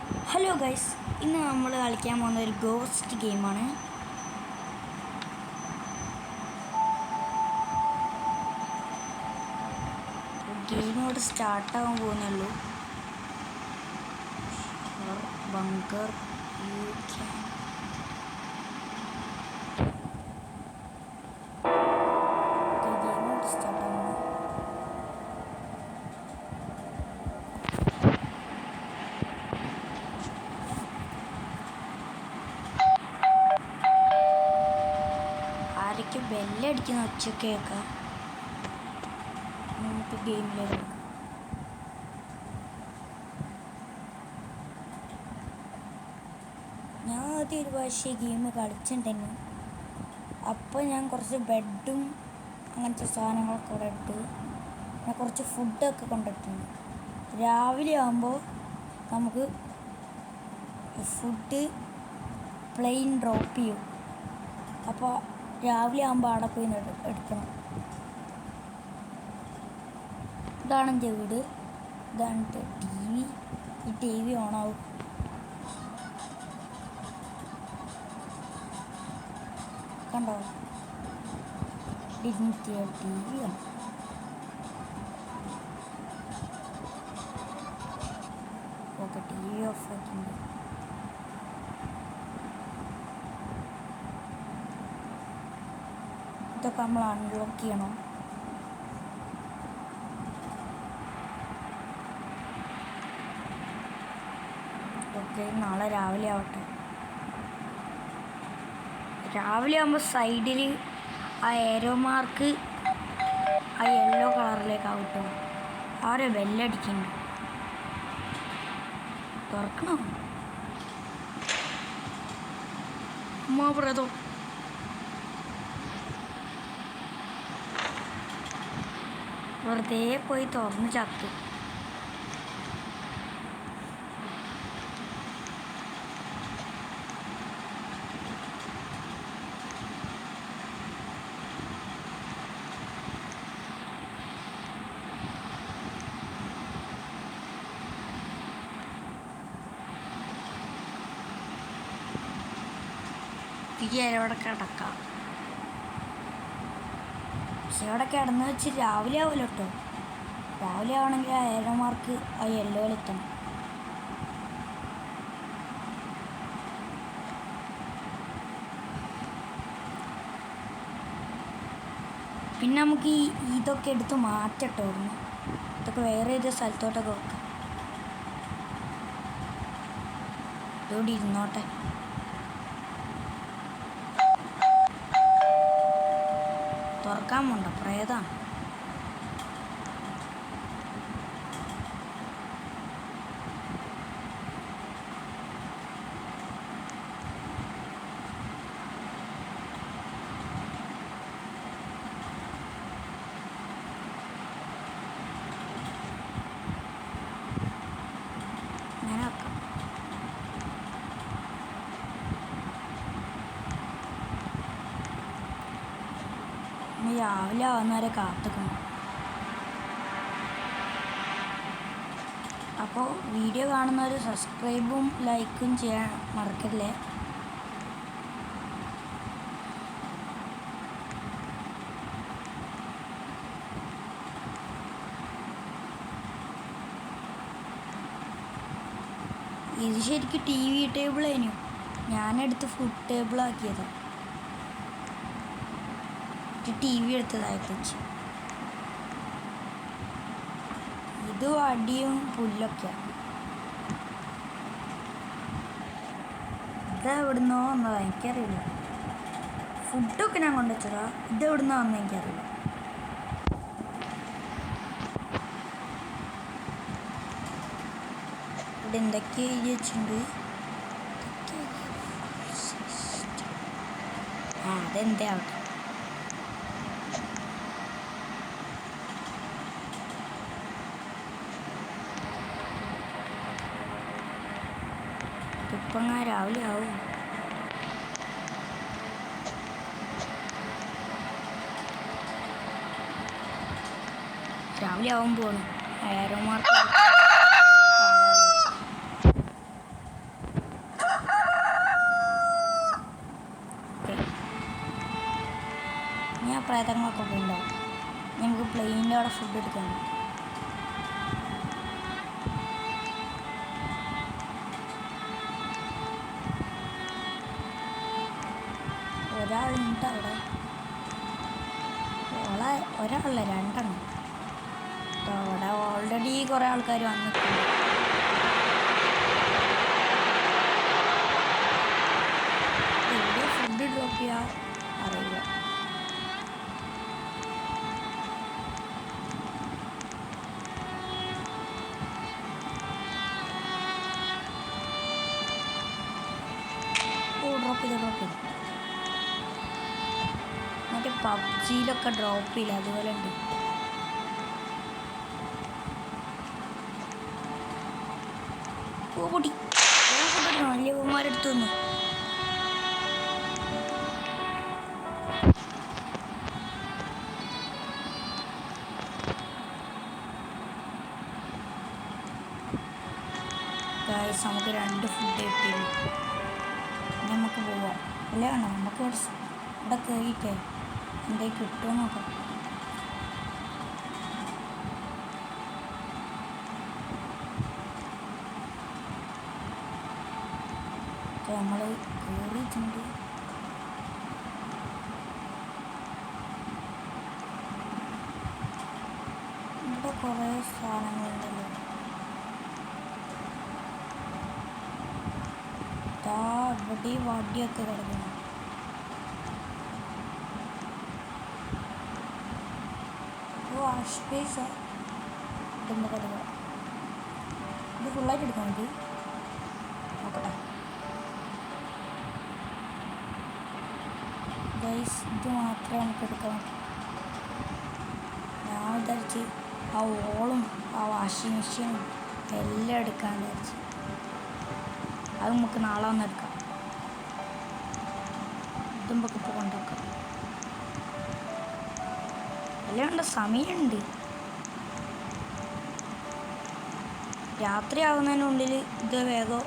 Hello guys, ഇന്ന് നമ്മൾ കളിക്കാൻ പോകുന്ന ഒരു ഗോസ്റ്റ് ഗെയിമാണ്. ഗെയിം ഇവിടെ സ്റ്റാർട്ടാകാൻ പോകുന്നുള്ളൂ. ബങ്കർ ആരൊക്കെ ബെല്ലടിക്കുന്ന ഒച്ചയൊക്കെ കേൾക്കാം. നമുക്ക് ഗെയിമിലേക്ക് ഞാൻ ആദ്യം ഒരു പ്രാവശ്യം ഗെയിം കളിച്ചിട്ടുണ്ടെങ്കിൽ അപ്പോൾ ഞാൻ കുറച്ച് ബെഡും അങ്ങനത്തെ സാധനങ്ങളൊക്കെ ഇവിടെ ഇട്ട് ഞാൻ കുറച്ച് ഫുഡൊക്കെ കൊണ്ടിട്ടുണ്ട്. രാവിലെ ആകുമ്പോൾ നമുക്ക് ഫുഡ് പ്ലെയിൻ ഡ്രോപ്പ് ചെയ്യും. അപ്പോൾ രാവിലെ ആകുമ്പോൾ അവിടെ പോയി എടുക്കണം. ഇതാണ് എൻ്റെ വീട്. ഇതാണ് ടി വി. ഈ ടി വി ഓണാവും. കണ്ടോ, ഡിജിറ്റൽ ടി വി ആണ്. ഓക്കെ, ടി വി ഓഫ് ആക്കിണ്ട്. ഇതൊക്കെ നമ്മൾ അൺലോക്ക് ചെയ്യണം. ഓക്കെ, നാളെ രാവിലെ ആവട്ടെ. രാവിലെ ആകുമ്പോൾ സൈഡിൽ ആ ഏരോ മാർക്ക് ആ യെല്ലോ കളറിലേക്ക് ആവട്ടോ. ആരോ ബെല്ലടിക്കുന്നു. തുറക്കണോ? അമ്മ പ്രതോ വെറുതെ പോയി തുറന്ന് ചത്തു. അവിടെ കിടക്കാം. പക്ഷെ അവിടെ കിടന്ന് വെച്ച് രാവിലെ ആവില്ല കേട്ടോ. രാവിലെ ആവണമെങ്കിൽ ആ ഏരോ മാർക്ക് ആ യെല്ലോയിൽ എത്തണം. പിന്നെ നമുക്ക് ഇതൊക്കെ എടുത്ത് മാറ്റട്ടോ. ഇതൊക്കെ വേറെ ഏത് സ്ഥലത്തോട്ടൊക്കെ വെക്കാം. ഇതോടെ ഇരുന്നോട്ടെ. തുറക്കാൻ പോണ്ട, പ്രേതാണ്. അങ്ങനെ വെക്കാം. രാവിലെ ആവുന്നവരെ കാത്തുക്കണം. അപ്പോൾ വീഡിയോ കാണുന്നവർ സബ്സ്ക്രൈബും ലൈക്കും ചെയ്യാൻ മറക്കല്ലേ. ഇത് ശരിക്കും ടി വി ടേബിളായിരുന്നു. ഞാനെടുത്ത് ഫുഡ് ടേബിളാക്കിയതാണ്. ടി വി എടുത്തതായിട്ട് വെച്ച് ഇത് അടിയും പുല്ലൊക്കെയാണ്. ഇതെവിടുന്നോ വന്നതാ എനിക്കറിയില്ല. ഫുഡൊക്കെ ഞാൻ കൊണ്ടുവച്ചതാ. ഇതെവിടുന്നോ വന്നത് എനിക്കറിയില്ല. ഇവിടെ എന്തൊക്കെ എഴുതി വെച്ചിട്ടുണ്ട്. അതെന്തേ ആവട്ടെ. ഇപ്പം രാവിലെ ആവും. രാവിലെ ആവാൻ പോവാണ്. ഏരോ മാർക്ക് അവിടെ ഫുഡ് എടുക്കണം. ഒരാളുണ്ട് അവിടെ. ഒരാളല്ല, രണ്ടെണ്ണം. അവിടെ ഓൾറെഡി കുറേ ആൾക്കാർ വന്നിട്ടുണ്ട്. എവിടെ ഫുഡ് ഡ്രോപ്പ് ചെയ്യാൻ അറിയില്ല. ഡ്രോപ്പ് ചെയ്ത് മറ്റേ പബ്ജിയിലൊക്കെ ഡ്രോപ്പ് ചെയ്യില്ല, അതുപോലെ ഉണ്ട്. ഓടി വലിയമാരെടുത്തു വന്നു. നമുക്ക് 2 ഫുഡ് കിട്ടിയിരുന്നു. നമുക്ക് പോവാം. അല്ല വേണ്ട, നമുക്ക് ഇവിടെ കയറിയിട്ടേ എന്തെങ്കിലും കിട്ടുമോ നോക്കാം. നമ്മൾ കയറിയിട്ടുണ്ട്. ഇവിടെ കുറേ സാധനങ്ങളുണ്ടല്ലോ. ഇവിടെ വടിയൊക്കെ കിടക്കുന്നു. വാഷ് ബേസ് ഇതുമ്പോൾ കിടക്കുക. ഇത് ഫുള്ളായിട്ട് എടുക്കാൻ വേണ്ടി നോക്കട്ടെ. ഗൈസ്, ഇത് മാത്രമേ നമുക്ക് എടുക്കാൻ പറ്റൂ. ഞാൻ വിചാരിച്ച് ആ ഓളും ആ വാഷിംഗ് മെഷീനും എല്ലാം എടുക്കാൻ വിചാരിച്ച്. അത് നമുക്ക് നാളെ വന്ന് എടുക്കാം. ഇതും നമുക്ക് ഇപ്പോൾ കൊണ്ടുവെക്കാം. എല്ലാം ഉണ്ട്, സമയമുണ്ട്. രാത്രി ആവുന്നതിനുള്ളിൽ ഇത് വേഗം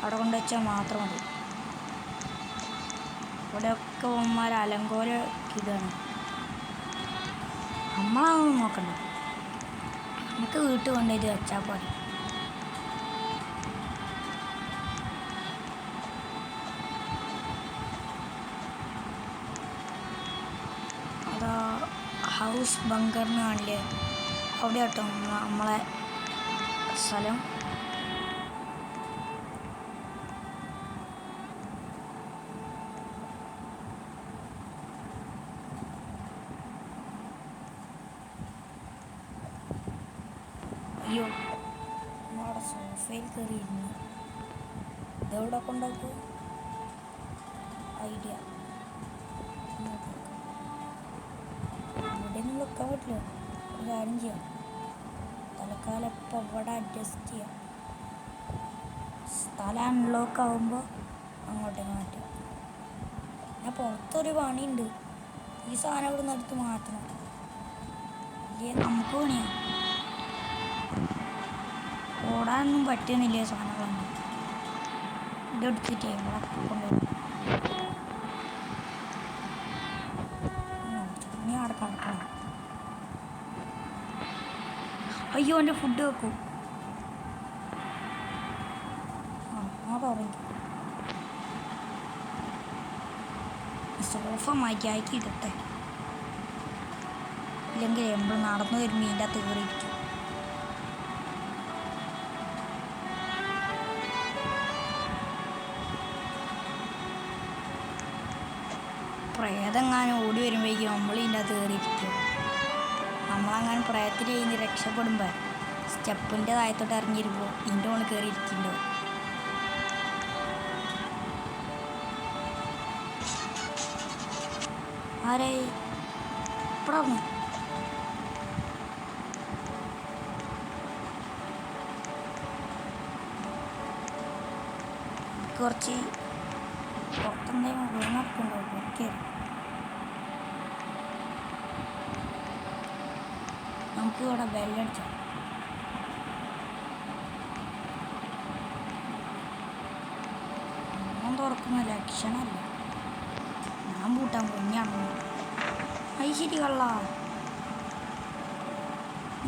അവിടെ കൊണ്ടുവച്ചാൽ മാത്രം മതി. ഇവിടെയൊക്കെ ഉമ്മമാർ അലങ്കോല ഇതാണ്. നമ്മളതൊന്നും നോക്കണ്ട, നമുക്ക് വീട്ടിൽ കൊണ്ടുപോയിട്ട് വെച്ചാൽ പോരെ. അതാ ഹൗസ് ബങ്കറിന് കാണില്ലേ, അവിടെ കേട്ടോ നമ്മളെ സ്ഥലം. അയ്യോ, നമ്മുടെ സോഫയിൽ കയറിയിരുന്നു. ഇതെവിടെ കൊണ്ടാക്കും ഐഡിയ. ഇവിടെ ഒന്നും വെക്കാൻ പറ്റില്ല. ഒരു കാര്യം ചെയ്യാം, തൽക്കാലം ഇപ്പം ഇവിടെ അഡ്ജസ്റ്റ് ചെയ്യാം. സ്ഥലം അൺലോക്ക് ആകുമ്പോൾ അങ്ങോട്ടേക്ക് മാറ്റാം. ഞാൻ പുറത്തൊരു പണിയുണ്ട്, ഈ സാധനം ഇവിടെ നിന്ന് എടുത്ത് മാറ്റണം. ഇല്ലേ നമുക്ക് പണിയാണ്. ഓടാനൊന്നും പറ്റുന്നില്ല സാധനങ്ങളൊന്നും. ഇതെടുത്തിട്ടേ ഇവിടെ കൊണ്ടുപോകും. ഇനി അവിടെ കിടക്കണം. അയ്യോ, എൻ്റെ ഫുഡ് വെക്കും. ആ തുടങ്ങി. സോഫ മര്യാദയ്ക്ക് ഇടട്ടെ, ഇല്ലെങ്കിൽ നമ്മൾ നടന്നു വരുമ്പോൾ ഇതിൻ്റെ അകത്ത് കയറിയിരിക്കും. പ്രേതെങ്ങാനും ഓടി വരുമ്പോഴേക്കും നമ്മൾ ഇതിൻ്റെ അകത്ത് കയറിയിരിക്കും. നമ്മളങ്ങനെ പ്രേതത്തിൽ കഴിഞ്ഞ് രക്ഷപ്പെടുമ്പോൾ സ്റ്റെപ്പിൻ്റെ താഴത്തോട്ട് ഇറങ്ങിയിരിക്കുമ്പോൾ ഇതിൻ്റെ മുകളിൽ കയറിയിരിക്കുന്നുണ്ടോ. ആരായി ഇവിടെ വന്നു? കുറച്ച് പുറത്തെന്തെങ്കിലും വീണൊക്കെയുണ്ടോ? കയറി നമുക്ക് ഇവിടെ ബെല്ലടിച്ചാൽ ഒന്നും തുറക്കുന്ന ലക്ഷണമല്ല. ഞാൻ പൂട്ടാൻ പൊഞ്ഞാണോ? അത് ശരി കള്ള.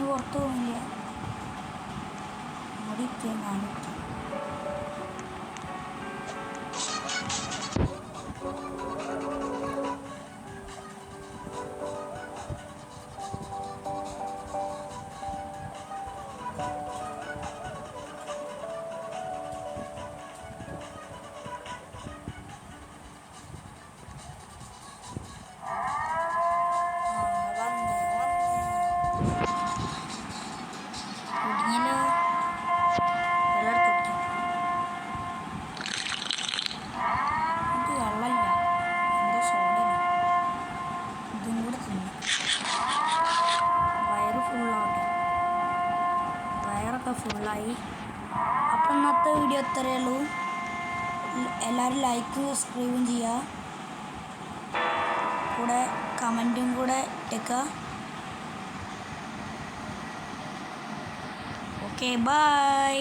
നീ പുറത്തു പോകില്ല. ഓടിക്കുക കാണിക്കാം. കുടുങ്ങിയല്ലോ. വെള്ളം എടുത്ത് കുടിക്കാം. ഇത് വെള്ളമില്ല, എന്തോ സോഡയാണ്. ഇതും കൂടെ തിന്നു. വയറ് ഫുള്ളാവട്ടെ. വയറൊക്കെ ഫുള്ളായി. അപ്പം ഇന്നത്തെ വീഡിയോ ഇത്രയേ ഉള്ളൂ. എല്ലാവരും ലൈക്കും സബ്സ്ക്രൈബും ചെയ്യുക. കൂടെ കമൻറ്റും കൂടെ ഇട്ടേക്കുക. Okay bye.